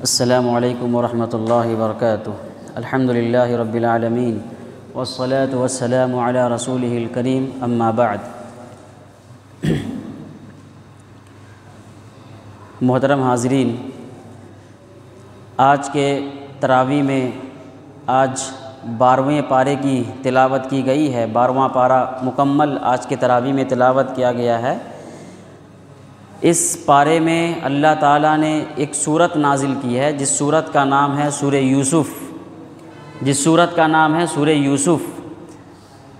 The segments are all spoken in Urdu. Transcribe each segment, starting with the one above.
السلام علیکم ورحمۃ اللہ وبرکاتہ۔ الحمد للہ رب العالمین والصلاة والسلام علی رسولہ الکریم، اما بعد۔ محترم حاضرین، آج کے تراویح میں آج 12ویں پارے کی تلاوت کی گئی ہے۔ 12واں پارہ مکمل آج کے تراویح میں تلاوت کیا گیا ہے۔ اس پارے میں اللہ تعالیٰ نے ایک سورت نازل کی ہے جس سورت کا نام ہے سورہ یوسف،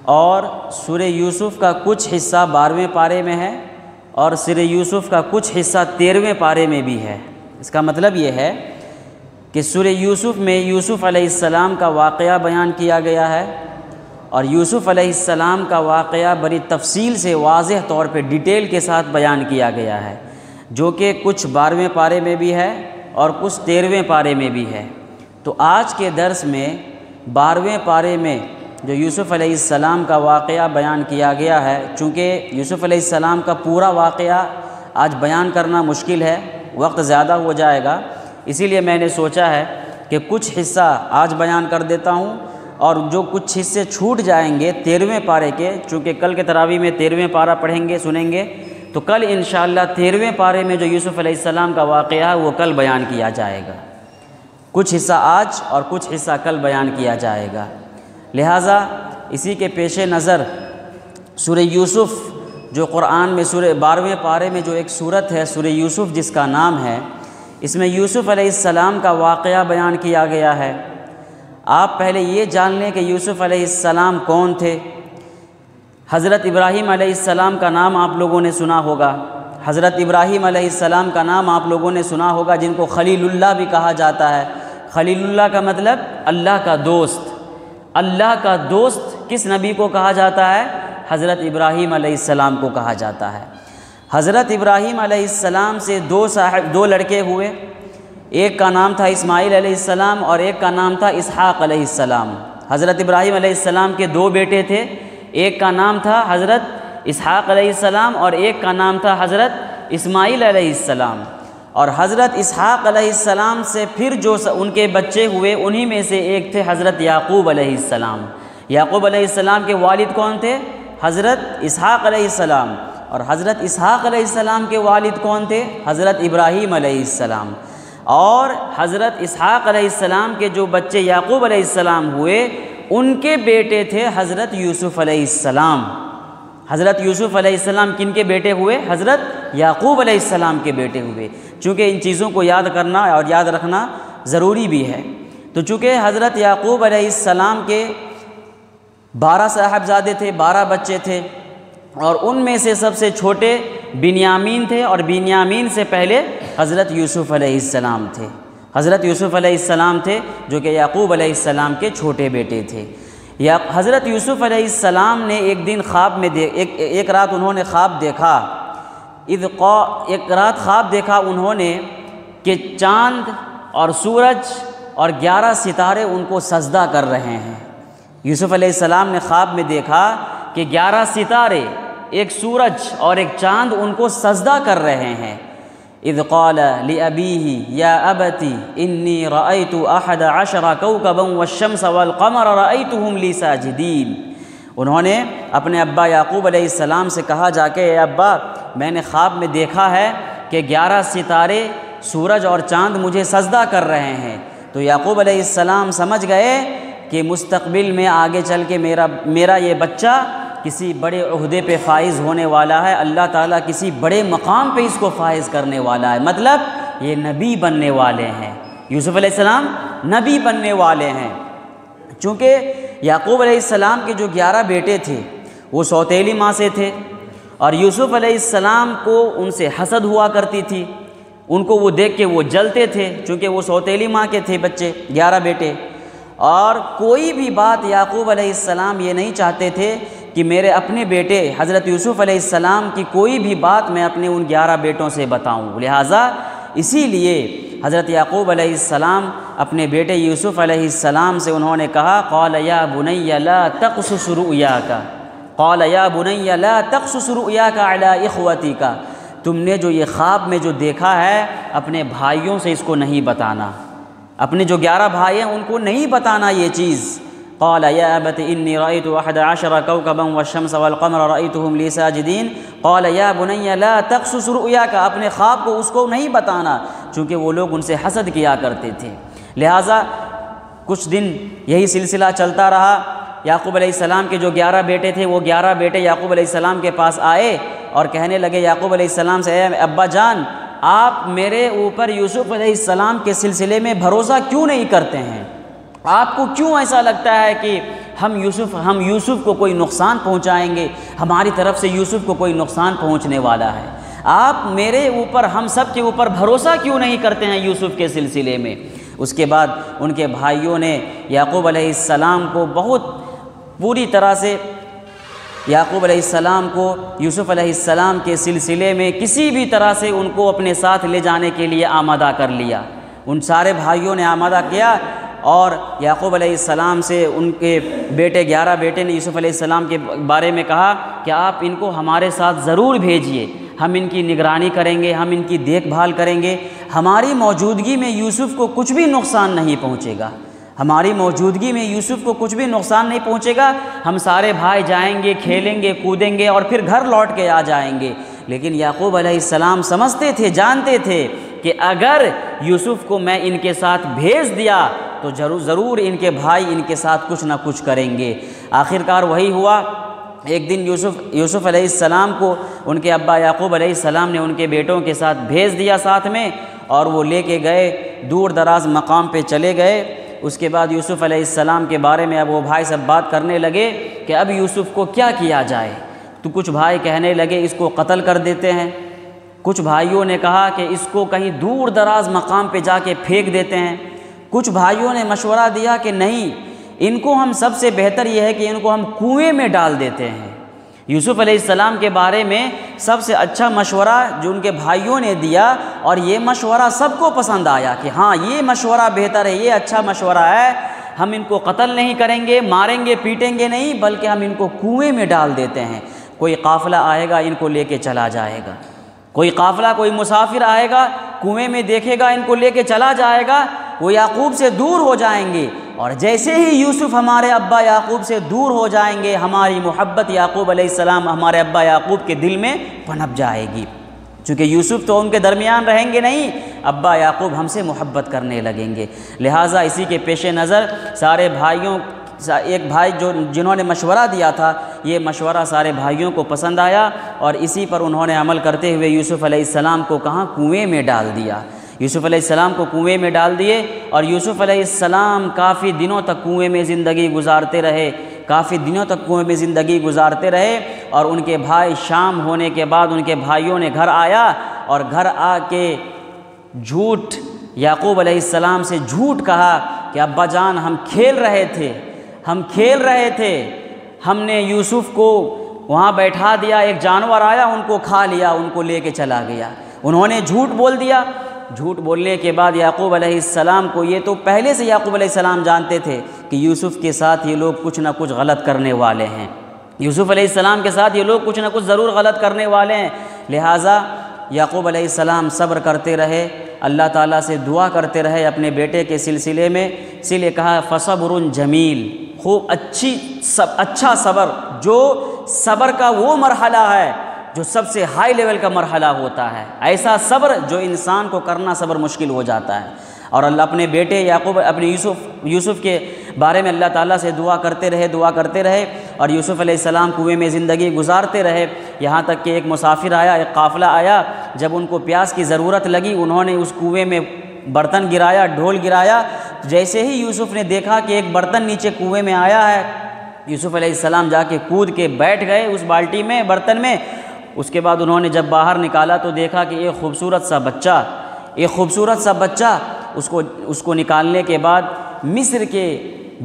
اور سورہ یوسف کا کچھ حصہ 12ویں پارے میں ہے اور سورہ یوسف کا کچھ حصہ 13ویں پارے میں بھی ہے۔ اس کا مطلب یہ ہے کہ سورہ یوسف میں یوسف علیہ السلام کا واقعہ بیان کیا گیا ہے، اور یوسف علیہ السلام کا واقعہ بڑی تفصیل سے واضح طور پہ ڈیٹیل کے ساتھ بیان کیا گیا ہے، جو کہ کچھ 12ویں پارے میں بھی ہے اور کچھ 13ویں پارے میں بھی ہے۔ تو آج کے درس میں 12ویں پارے میں جو یوسف علیہ السلام کا واقعہ بیان کیا گیا ہے، چونکہ یوسف علیہ السلام کا پورا واقعہ آج بیان کرنا مشکل ہے، وقت زیادہ ہو جائے گا، اسی لیے میں نے سوچا ہے کہ کچھ حصہ آج بیان کر دیتا ہوں، اور جو کچھ حصے چھوٹ جائیں گے 13ویں پارے کے، چونکہ کل کے تراویح میں 13ویں پارہ پڑھیں گے، سنیں گے، تو کل انشاءاللہ 13ویں پارے میں جو یوسف علیہ السلام کا واقعہ ہے وہ کل بیان کیا جائے گا۔ کچھ حصہ آج اور کچھ حصہ کل بیان کیا جائے گا۔ لہٰذا اسی کے پیش نظر سورہ یوسف جو قرآن میں 12ویں پارے میں جو ایک سورت ہے سورہ یوسف جس کا نام ہے، اس میں یوسف علیہ السلام کا واقعہ بیان کیا گیا ہے۔ آپ پہلے یہ جان لیں کہ یوسف علیہ السلام کون تھے۔ حضرت ابراہیم علیہ السلام کا نام آپ لوگوں نے سنا ہوگا، حضرت ابراہیم علیہ السلام کا نام آپ لوگوں نے سنا ہوگا، جن کو خلیل اللہ بھی کہا جاتا ہے۔ خلیل اللہ کا مطلب اللہ کا دوست۔ اللہ کا دوست کس نبی کو کہا جاتا ہے؟ حضرت ابراہیم علیہ السلام کو کہا جاتا ہے۔ حضرت ابراہیم علیہ السلام سے دو لڑکے ہوئے، ایک کا نام تھا اسماعیل علیہ السلام اور ایک کا نام تھا اسحاق علیہ السلام۔ حضرت ابراہیم علیہ السلام کے دو بیٹے تھے، ایک کا نام تھا حضرت اسحاق علیہ السلام اور ایک کا نام تھا حضرت اسماعیل علیہ السلام۔ اور حضرت اسحاق علیہ السلام سے پھر جو ان کے بچے ہوئے انہی میں سے ایک تھے حضرت یعقوب علیہ السلام۔ یعقوب علیہ السلام کے والد کون تھے؟ حضرت اسحاق علیہ السلام۔ اور حضرت اسحاق علیہ السلام کے والد کون تھے؟ حضرت ابراہیم علیہ السلام۔ اور حضرت اسحاق علیہ السلام کے جو بچے یعقوب علیہ السلام ہوئے ان کے بیٹے تھے حضرت یوسف علیہ السلام۔ حضرت یوسف علیہ السلام کن کے بیٹے ہوئے؟ حضرت یعقوب علیہ السلام کے بیٹے ہوئے۔ چونکہ ان چیزوں کو یاد کرنا اور یاد رکھنا ضروری بھی ہے، تو چونکہ حضرت یعقوب علیہ السلام کے 12 صاحبزادے تھے، 12 بچے تھے، اور ان میں سے سب سے چھوٹے بنیامین تھے، اور بنیامین سے پہلے حضرت یوسف علیہ السلام تھے۔ حضرت یوسف علیہ السلام تھے جو کہ یعقوب علیہ السلام کے چھوٹے بیٹے تھے۔ حضرت یوسف علیہ السلام نے ایک دن خواب میں ایک رات انہوں نے خواب دیکھا، ایک رات خواب دیکھا انہوں نے کہ چاند اور سورج اور 11 ستارے ان کو سجدہ کر رہے ہیں۔ یوسف علیہ السلام نے خواب میں دیکھا کہ 11 ستارے، ایک سورج اور ایک چاند ان کو سجدہ کر رہے ہیں۔ اذ قال لأبيه یا ابتی انی رأیت 11 کوكبا والشمس والقمر رأیتهم لی ساجدین۔ انہوں نے اپنے ابا یعقوب علیہ السلام سے کہا جا کے، اے ابا میں نے خواب میں دیکھا ہے کہ 11 ستارے، سورج اور چاند مجھے سجدہ کر رہے ہیں۔ تو یعقوب علیہ السلام سمجھ گئے کہ مستقبل میں آگے چل کے میرا یہ بچہ کسی بڑے عہدے پہ فائز ہونے والا ہے، اللہ تعالیٰ کسی بڑے مقام پہ اس کو فائز کرنے والا ہے، مطلب یہ نبی بننے والے ہیں، یوسف علیہ السلام نبی بننے والے ہیں۔ چونکہ یعقوب علیہ السلام کے جو 11 بیٹے تھے وہ سوتیلی ماں سے تھے، اور یوسف علیہ السلام کو ان سے حسد ہوا کرتی تھی، ان کو وہ دیکھ کے وہ جلتے تھے، چونکہ وہ سوتیلی ماں کے تھے بچے 11 بیٹے، اور کوئی بھی بات یعقوب علیہ السلام یہ نہیں چاہتے تھے کہ میرے اپنے بیٹے حضرت یوسف علیہ السلام کی کوئی بھی بات میں اپنے ان 11 بیٹوں سے بتاؤں۔ لہٰذا اسی لیے حضرت یعقوب علیہ السلام اپنے بیٹے یوسف علیہ السلام سے انہوں نے کہا، قال یا بنی لا تقصص رؤیاک، قال یا بنی لا تقصص رؤیاک علی اخوتک، تم نے جو یہ خواب میں جو دیکھا ہے اپنے بھائیوں سے اس کو نہیں بتانا، اپنے جو 11 بھائی ہیں ان کو نہیں بتانا یہ چیز۔ قال یا ابت انی رأیت 11 کوکبا والشمس والقمر رأیتهم لی ساجدین قال یا بنی لا تقصص رؤیاک، اپنے خواب کو اس کو نہیں بتانا، چونکہ وہ لوگ ان سے حسد کیا کرتے تھے۔ لہٰذا کچھ دن یہی سلسلہ چلتا رہا۔ یعقوب علیہ السلام کے جو 11 بیٹے تھے وہ 11 بیٹے یعقوب علیہ السلام کے پاس آئے اور کہنے لگے یعقوب علیہ السلام سے، اے ابا جان آپ میرے اوپر یوسف علیہ السلام کے سلسلے میں بھروسہ کیوں نہیں کرتے ہیں؟ آپ کو کیوں ایسا لگتا ہے کہ ہم یوسف کو کوئی نقصان پہنچائیں گے، ہماری طرف سے یوسف کو کوئی نقصان پہنچنے والا ہے؟ آپ میرے اوپر، ہم سب کے اوپر بھروسہ کیوں نہیں کرتے ہیں یوسف کے سلسلے میں؟ اس کے بعد ان کے بھائیوں نے یعقوب علیہ السلام کو بہت پوری طرح سے یعقوب علیہ السلام کو یوسف علیہ السلام کے سلسلے میں کسی بھی طرح سے ان کو اپنے ساتھ لے جانے کے لیے آمادہ کر لیا۔ ان سارے بھائیوں نے آمادہ کیا اور یعقوب علیہ السلام سے ان کے بیٹے 11 بیٹے نے یوسف علیہ السلام کے بارے میں کہا کہ آپ ان کو ہمارے ساتھ ضرور بھیجیے، ہم ان کی نگرانی کریں گے، ہم ان کی دیکھ بھال کریں گے، ہماری موجودگی میں یوسف کو کچھ بھی نقصان نہیں پہنچے گا، ہماری موجودگی میں یوسف کو کچھ بھی نقصان نہیں پہنچے گا، ہم سارے بھائی جائیں گے، کھیلیں گے، کودیں گے اور پھر گھر لوٹ کے آ جائیں گے۔ لیکن یعقوب علیہ السلام سمجھتے تھے، جانتے تھے کہ اگر یوسف کو میں ان کے ساتھ بھیج دیا تو ضرور ان کے بھائی ان کے ساتھ کچھ نہ کچھ کریں گے۔ آخرکار وہی ہوا۔ ایک دن یوسف علیہ السلام کو ان کے ابا یعقوب علیہ السلام نے ان کے بیٹوں کے ساتھ بھیج دیا ساتھ میں، اور وہ لے کے گئے، دور دراز مقام پہ چلے گئے۔ اس کے بعد یوسف علیہ السلام کے بارے میں اب وہ بھائی سب بات کرنے لگے کہ اب یوسف کو کیا کیا جائے۔ تو کچھ بھائی کہنے لگے اس کو قتل کر دیتے ہیں، کچھ بھائیوں نے کہا کہ اس کو کہیں دور دراز مقام پہ جا کے پھینک دیتے ہیں، کچھ بھائیوں نے مشورہ دیا کہ نہیں، ان کو ہم سب سے بہتر یہ ہے کہ ان کو ہم کنویں میں ڈال دیتے ہیں۔ یوسف علیہ السلام کے بارے میں سب سے اچھا مشورہ جو ان کے بھائیوں نے دیا، اور یہ مشورہ سب کو پسند آیا کہ ہاں یہ مشورہ بہتر ہے، یہ اچھا مشورہ ہے، ہم ان کو قتل نہیں کریں گے، ماریں گے پیٹیں گے نہیں، بلکہ ہم ان کو کنویں میں ڈال دیتے ہیں۔ کوئی قافلہ آئے گا ان کو لے کے چلا جائے گا، کوئی قافلہ کوئی مسافر آئے گا کنویں میں دیکھے گا ان کو لے کے چلا جائے گا، وہ یعقوب سے دور ہو جائیں گے، اور جیسے ہی یوسف ہمارے ابا یعقوب سے دور ہو جائیں گے، ہماری محبت یعقوب علیہ السلام ہمارے ابا یعقوب کے دل میں پنپ جائے گی، چونکہ یوسف تو ان کے درمیان رہیں گے نہیں، ابا یعقوب ہم سے محبت کرنے لگیں گے۔ لہٰذا اسی کے پیش نظر سارے بھائیوں، ایک بھائی جنہوں نے مشورہ دیا تھا، یہ مشورہ سارے بھائیوں کو پسند آیا، اور اسی پر انہوں نے عمل کرتے ہوئے یوسف علیہ السلام کو کہاں کنویں میں ڈال دیا۔ یوسف علیہ السلام کو کنویں میں ڈال دیے، اور یوسف علیہ السلام کافی دنوں تک کنویں میں زندگی گزارتے رہے، کافی دنوں تک کنویں میں زندگی گزارتے رہے۔ اور ان کے بھائی شام ہونے کے بعد ان کے بھائیوں نے گھر آیا، اور گھر آ کے جھوٹ یعقوب علیہ السلام سے جھوٹ کہا کہ ابا جان ہم کھیل رہے تھے، ہم نے یوسف کو وہاں بیٹھا دیا، ایک جانور آیا ان کو کھا لیا، ان کو لے کے چلا گیا۔ انہوں نے جھوٹ بول دیا۔ جھوٹ بولنے کے بعد یعقوب علیہ السلام کو، یہ تو پہلے سے یعقوب علیہ السلام جانتے تھے کہ یوسف کے ساتھ یہ لوگ کچھ نہ کچھ غلط کرنے والے ہیں، یوسف علیہ السلام کے ساتھ یہ لوگ کچھ نہ کچھ ضرور غلط کرنے والے ہیں۔ لہٰذا یعقوب علیہ السلام صبر کرتے رہے، اللہ تعالیٰ سے دعا کرتے رہے اپنے بیٹے کے سلسلے میں، اسی لیے کہا فصبر جمیل، خوب اچھا صبر، جو صبر کا وہ مرحلہ ہے جو سب سے ہائی لیول کا مرحلہ ہوتا ہے، ایسا صبر جو انسان کو کرنا صبر مشکل ہو جاتا ہے۔ اور اللہ اپنے بیٹے یعقوب، اپنے یوسف کے بارے میں اللہ تعالیٰ سے دعا کرتے رہے، اور یوسف علیہ السلام کنویں میں زندگی گزارتے رہے، یہاں تک کہ ایک مسافر آیا، ایک قافلہ آیا، جب ان کو پیاس کی ضرورت لگی انہوں نے اس کنویں میں برتن گرایا، ڈھول گرایا، جیسے ہی یوسف نے دیکھا کہ ایک برتن نیچے کنویں میں آیا ہے، یوسف علیہ السلام جا کے کود کے بیٹھ گئے اس بالٹی میں، برتن میں۔ اس کے بعد انہوں نے جب باہر نکالا تو دیکھا کہ ایک خوبصورت سا بچہ، اس کو نکالنے کے بعد مصر کے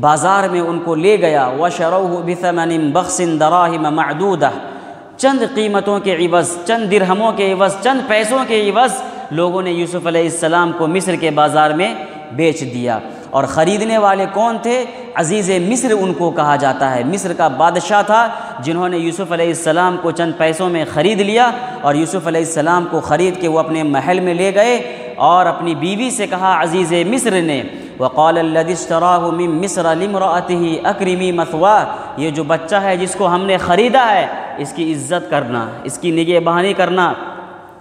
بازار میں ان کو لے گیا، وَشَرَوْهُ بِثَمَنٍ بَخْسٍ دَرَاهِمَ مَعْدُودَةٍ، چند قیمتوں کے عوض، چند درہموں کے عوض، چند پیسوں کے عوض لوگوں نے یوسف علیہ السلام کو مصر کے بازار میں بیچ دیا۔ اور خریدنے والے کون تھے؟ عزیز مصر ان کو کہا جاتا ہے۔ مصر کا بادشاہ تھا جنہوں نے یوسف علیہ السلام کو چند پیسوں میں خرید لیا، اور یوسف علیہ السلام کو خرید کے وہ اپنے محل میں لے گئے اور اپنی بیوی سے کہا عزیز مصر نے، وقال الذی اشتراہ من مصر لامرأتہ اکرمی مثواہ، یہ جو بچہ ہے جس کو ہم نے خریدا ہے اس کی عزت کرنا، اس کی نگہبانی کرنا،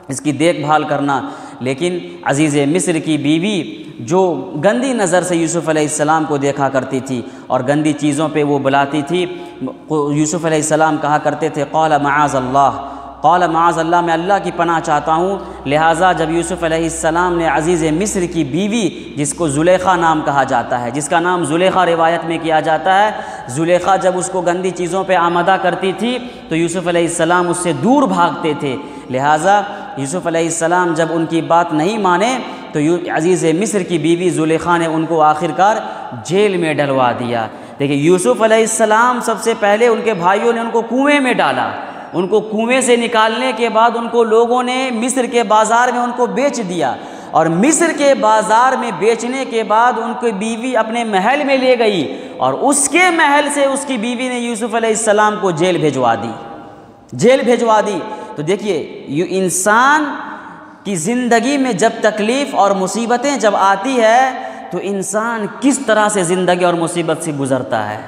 اس کی دیکھ بھال کرنا۔ لیکن عزیز مصر کی بیوی جو گندی نظر سے یوسف علیہ السلام کو دیکھا کرتی تھی اور گندی چیزوں پہ وہ بلاتی تھی، یوسف علیہ السلام کہا کرتے تھے قال معاذ اللہ، قال معاذ اللہ، میں اللہ کی پناہ چاہتا ہوں۔ لہٰذا جب یوسف علیہ السلام نے عزیز مصر کی بیوی جس کو زلیخا نام کہا جاتا ہے، جس کا نام زلیخا روایت میں کیا جاتا ہے، زلیخا جب اس کو گندی چیزوں پہ آمادہ کرتی تھی تو یوسف علیہ السلام اس سے دور بھاگتے تھے۔ لہٰذا یوسف علیہ السلام جب ان کی بات نہیں مانے تو عزیز مصر کی بیوی زلیخا نے ان کو آخرکار جیل میں ڈلوا دیا۔ دیکھیں یوسف علیہ السلام سب سے پہلے ان کے بھائیوں نے ان کو کنویں میں ڈالا، ان کو کنویں سے نکالنے کے بعد ان کو لوگوں نے مصر کے بازار میں ان کو بیچ دیا، اور مصر کے بازار میں بیچنے کے بعد ان کی بیوی اپنے محل میں لے گئی، اور اس کے محل سے اس کی بیوی نے یوسف علیہ السلام کو جیل بھیجوا دی، جیل بھیجوا دی۔ تو دیکھیے یہ انسان کی زندگی میں جب تکلیف اور مصیبتیں جب آتی ہے تو انسان کس طرح سے زندگی اور مصیبت سے گزرتا ہے،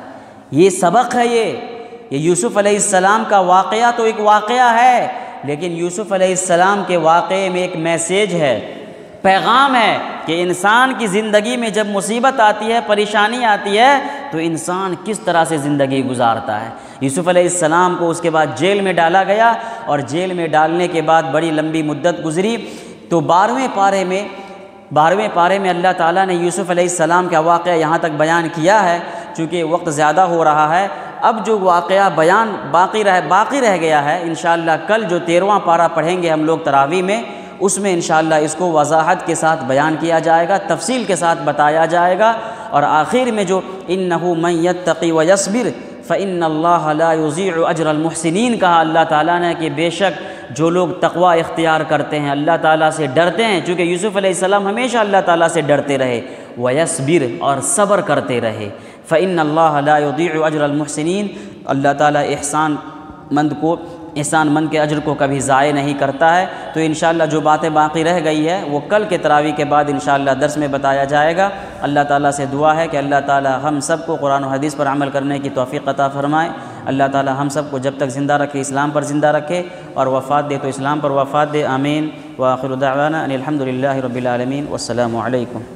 یہ سبق ہے۔ یہ یوسف علیہ السلام کا واقعہ تو ایک واقعہ ہے، لیکن یوسف علیہ السلام کے واقعے میں ایک میسیج ہے، پیغام ہے کہ انسان کی زندگی میں جب مصیبت آتی ہے، پریشانی آتی ہے تو انسان کس طرح سے زندگی گزارتا ہے۔ یوسف علیہ السلام کو اس کے بعد جیل میں ڈالا گیا، اور جیل میں ڈالنے کے بعد بڑی لمبی مدت گزری تو 12ویں پارے میں اللہ تعالیٰ نے یوسف علیہ السلام کا واقعہ یہاں تک بیان کیا ہے۔ چونکہ وقت زیادہ ہو رہا ہے، اب جو واقعہ بیان باقی رہ گیا ہے، انشاءاللہ کل جو 13واں پارہ پڑھیں گے ہم لوگ تراویح میں، اس میں انشاءاللہ اس کو وضاحت کے ساتھ بیان کیا جائے گا، تفصیل کے ساتھ بتایا جائے گا۔ اور آخر میں جو انہ من یتقی ویصبر فإن اللہ لا یضیع اجر المحسنین کہا اللہ تعالیٰ نے کہ بے شک جو لوگ تقوی اختیار کرتے ہیں، اللہ تعالیٰ سے ڈرتے ہیں، چونکہ یوسف علیہ السلام ہمیشہ اللہ تعالیٰ سے ڈرتے رہے، ویصبر اور صبر کرتے رہے، فإن اللہ لا یضیع اجر المحسنین، اللہ تعالیٰ احسان مند کے اجر کو کبھی ضائع نہیں کرتا ہے۔ تو انشاءاللہ جو باتیں باقی رہ گئی ہے وہ کل کے تراویح کے بعد انشاءاللہ درس میں بتایا جائے گا۔ اللہ تعالیٰ سے دعا ہے کہ اللہ تعالیٰ ہم سب کو قرآن و حدیث پر عمل کرنے کی توفیق عطا فرمائے۔ اللہ تعالیٰ ہم سب کو جب تک زندہ رکھے اسلام پر زندہ رکھے، اور وفات دے تو اسلام پر وفات دے، آمین۔ وآخر دعوانا ان الحمد للہ رب العالمین، والسلام علیکم۔